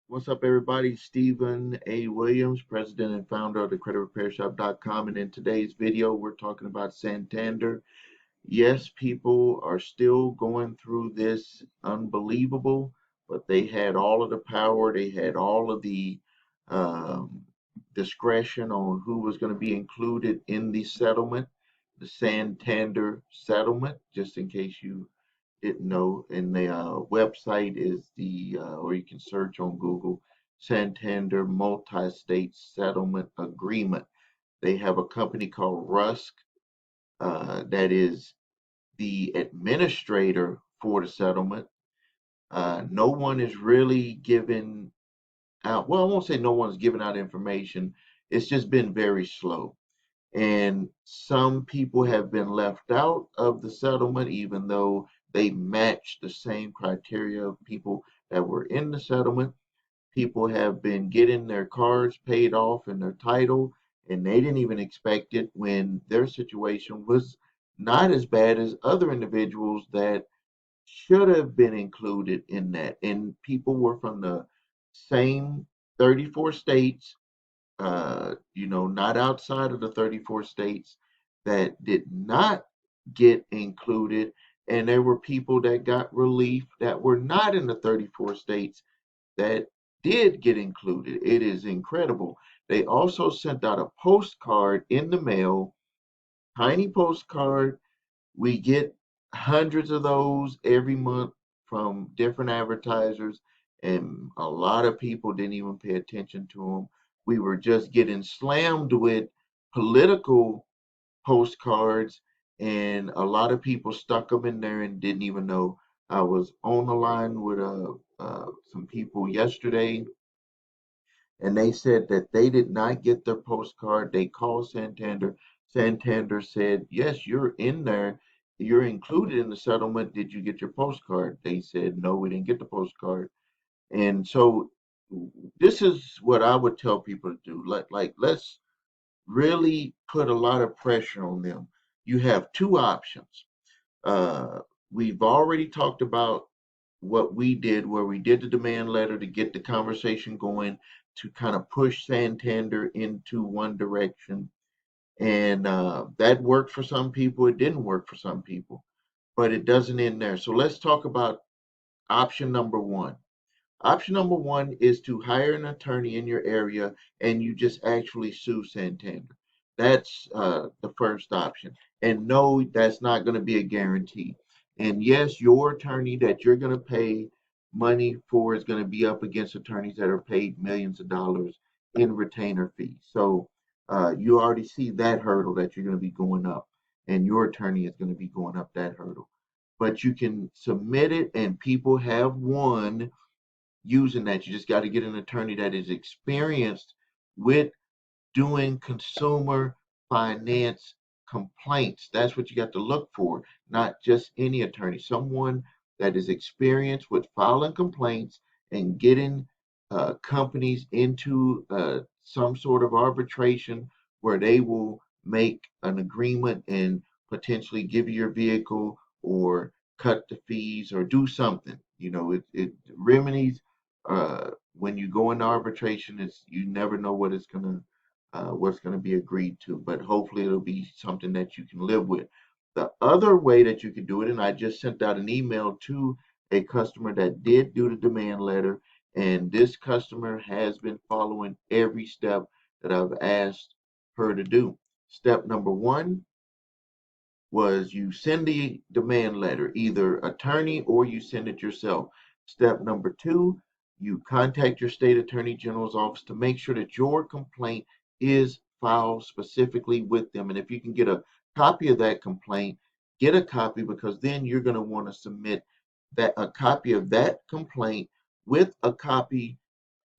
What's up, everybody? Stephen A. Williams, president and founder of the creditrepairshop.com. And in today's video, we're talking about Santander. Yes, people are still going through this unbelievable, but they had all of the power, they had all of the um, discretion on who was going to be included in the settlement, the Santander settlement, just in case you didn't know. And the website is or you can search on Google, Santander Multi-State Settlement Agreement. They have a company called Rusk that is the administrator for the settlement. No one is really giving out, well, I won't say no one's giving out information. It's just been very slow. And some people have been left out of the settlement, even though they match the same criteria of people that were in the settlement. People have been getting their cars paid off and their title, and they didn't even expect it when their situation was not as bad as other individuals that should have been included in that. And people were from the same 34 states, not outside of the 34 states that did not get included. And there were people that got relief that were not in the 34 states that did get included. It is incredible. They also sent out a postcard in the mail, tiny postcard. We get hundreds of those every month from different advertisers, and a lot of people didn't even pay attention to them. We were just getting slammed with political postcards, and a lot of people stuck them in there and didn't even know. I was on the line with some people yesterday, and they said that they did not get their postcard. They called Santander. Santander said, "Yes, you're in there. You're included in the settlement. Did you get your postcard?" They said, "No, we didn't get the postcard." And so this is what I would tell people to do. Let's really put a lot of pressure on them. You have two options. Uh, we've already talked about what we did, where we did the demand letter to get the conversation going, to kind of push Santander into one direction. And that worked for some people. It didn't work for some people, but it doesn't end there. So let's talk about option number one. Option number one is to hire an attorney in your area and you just actually sue Santander. That's the first option. And no, that's not going to be a guarantee. And yes, your attorney that you're going to pay money for is going to be up against attorneys that are paid millions of dollars in retainer fees. So you already see that hurdle that you're going to be going up, and your attorney is going to be going up that hurdle. But you can submit it, and people have won using that. You just got to get an attorney that is experienced with doing consumer finance complaints. That's what you got to look for, not just any attorney. Someone that is experienced with filing complaints and getting companies into some sort of arbitration where they will make an agreement and potentially give you your vehicle or cut the fees or do something. It remedies when you go into arbitration. Is you never know what's going to be agreed to, but hopefully it'll be something that you can live with. The other way that you can do it, and I just sent out an email to a customer that did do the demand letter, and this customer has been following every step that I've asked her to do. Step number one was you send the demand letter, either attorney or you send it yourself. Step number two, you contact your state attorney general's office to make sure that your complaint is filed specifically with them. And if you can get a copy of that complaint, get a copy, because then you're going to want to submit that a copy of that complaint with a copy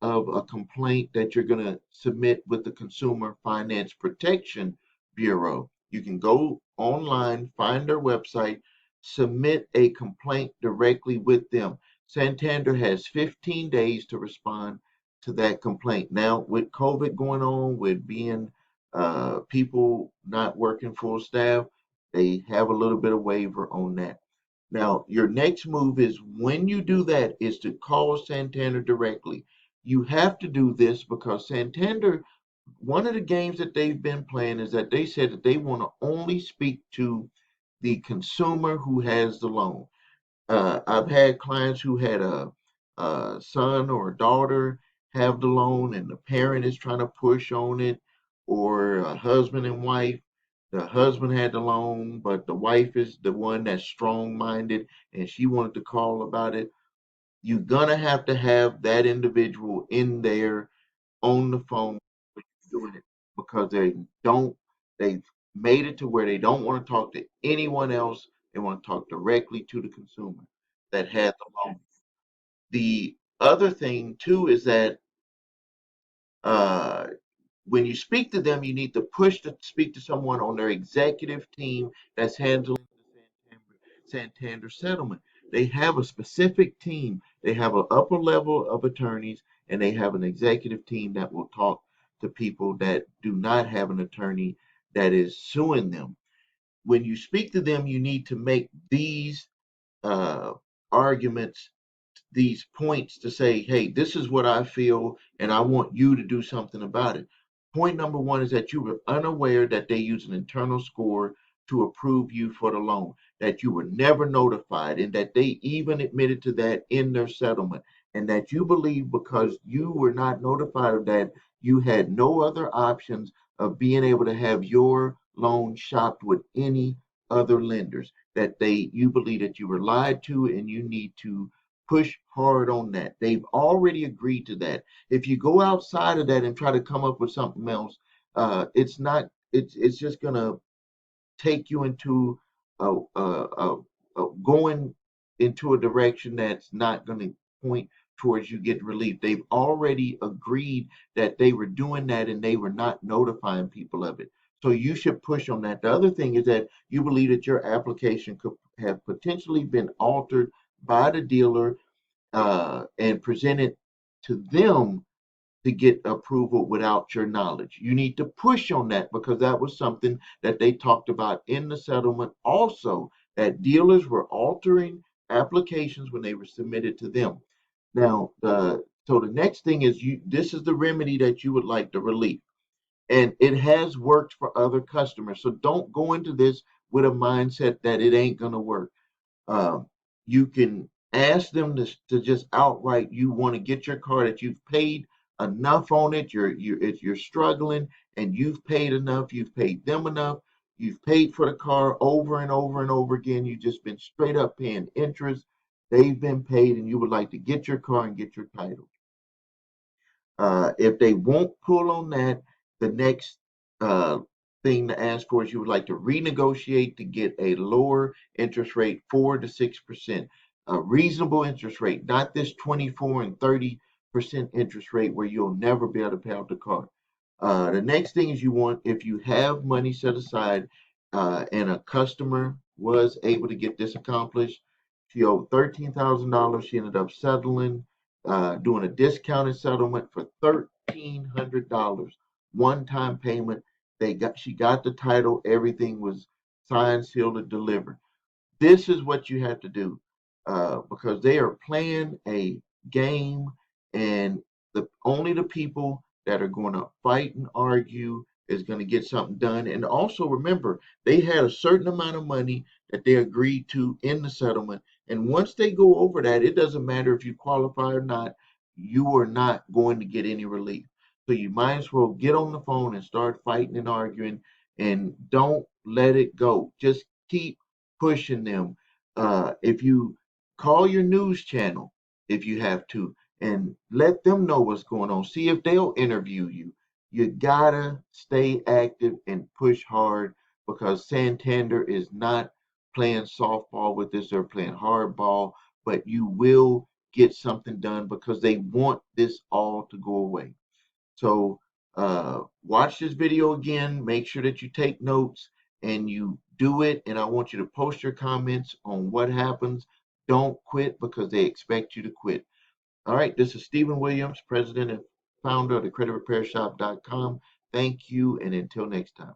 of a complaint that you're going to submit with the Consumer Finance Protection Bureau. You can go online, find their website, submit a complaint directly with them. Santander has 15 days to respond to that complaint. Now, with COVID going on, with being people not working full staff, they have a little bit of waiver on that. Now, your next move is, when you do that, is to call Santander directly. You have to do this because Santander, one of the games that they've been playing is that they said that they want to only speak to the consumer who has the loan. I've had clients who had a son or a daughter have the loan, and the parent is trying to push on it, or a husband and wife. The husband had the loan, but the wife is the one that's strong-minded, and she wanted to call about it. You're gonna have to have that individual in there on the phone doing it because they've made it to where they don't want to talk to anyone else. They want to talk directly to the consumer that had the loan. The other thing too is that uh, when you speak to them, you need to push to speak to someone on their executive team that's handling the Santander settlement. They have a specific team. They have an upper level of attorneys, and they have an executive team that will talk to people that do not have an attorney that is suing them. When you speak to them, you need to make these uh, arguments, these points to say, hey, this is what I feel, and I want you to do something about it. Point number one is that you were unaware that they use an internal score to approve you for the loan, that you were never notified, and that they even admitted to that in their settlement, and that you believe because you were not notified of that, you had no other options of being able to have your loan shopped with any other lenders, that you believe that you were lied to and you need to push hard on that. They've already agreed to that. If you go outside of that and try to come up with something else, it's not. It's just gonna take you into going into a direction that's not going to point towards you getting relief. They've already agreed that they were doing that and they were not notifying people of it. So you should push on that. The other thing is that you believe that your application could have potentially been altered by the dealer and presented to them to get approval without your knowledge. You need to push on that because that was something that they talked about in the settlement also, that dealers were altering applications when they were submitted to them. Now, so the next thing is this is the remedy that you would like the relief. And it has worked for other customers. So don't go into this with a mindset that it ain't gonna work. Um, you can ask them to just outright, you want to get your car that you've paid enough on it. You're struggling and you've paid enough. You've paid them enough. You've paid for the car over and over and over again. You've just been straight up paying interest. They've been paid, and you would like to get your car and get your title. If they won't pull on that, the next uh, thing to ask for is you would like to renegotiate to get a lower interest rate, 4 to 6%, a reasonable interest rate, not this 24 and 30% interest rate where you'll never be able to pay out the car. The next thing is you want, if you have money set aside and a customer was able to get this accomplished, she owed $13,000. She ended up settling, doing a discounted settlement for $1,300, one-time payment. She got the title. Everything was signed, sealed, and delivered. This is what you have to do because they are playing a game, and only the people that are going to fight and argue is going to get something done. And also remember, they had a certain amount of money that they agreed to in the settlement. And once they go over that, it doesn't matter if you qualify or not, you are not going to get any relief. So you might as well get on the phone and start fighting and arguing and don't let it go. Just keep pushing them. If you call your news channel, if you have to, and let them know what's going on, see if they'll interview you. You gotta stay active and push hard because Santander is not playing softball with this, they're playing hardball, but you will get something done because they want this all to go away. So watch this video again. Make sure that you take notes and you do it. And I want you to post your comments on what happens. Don't quit because they expect you to quit. All right. This is Stephen Williams, president and founder of the creditrepairshop.com. Thank you. And until next time.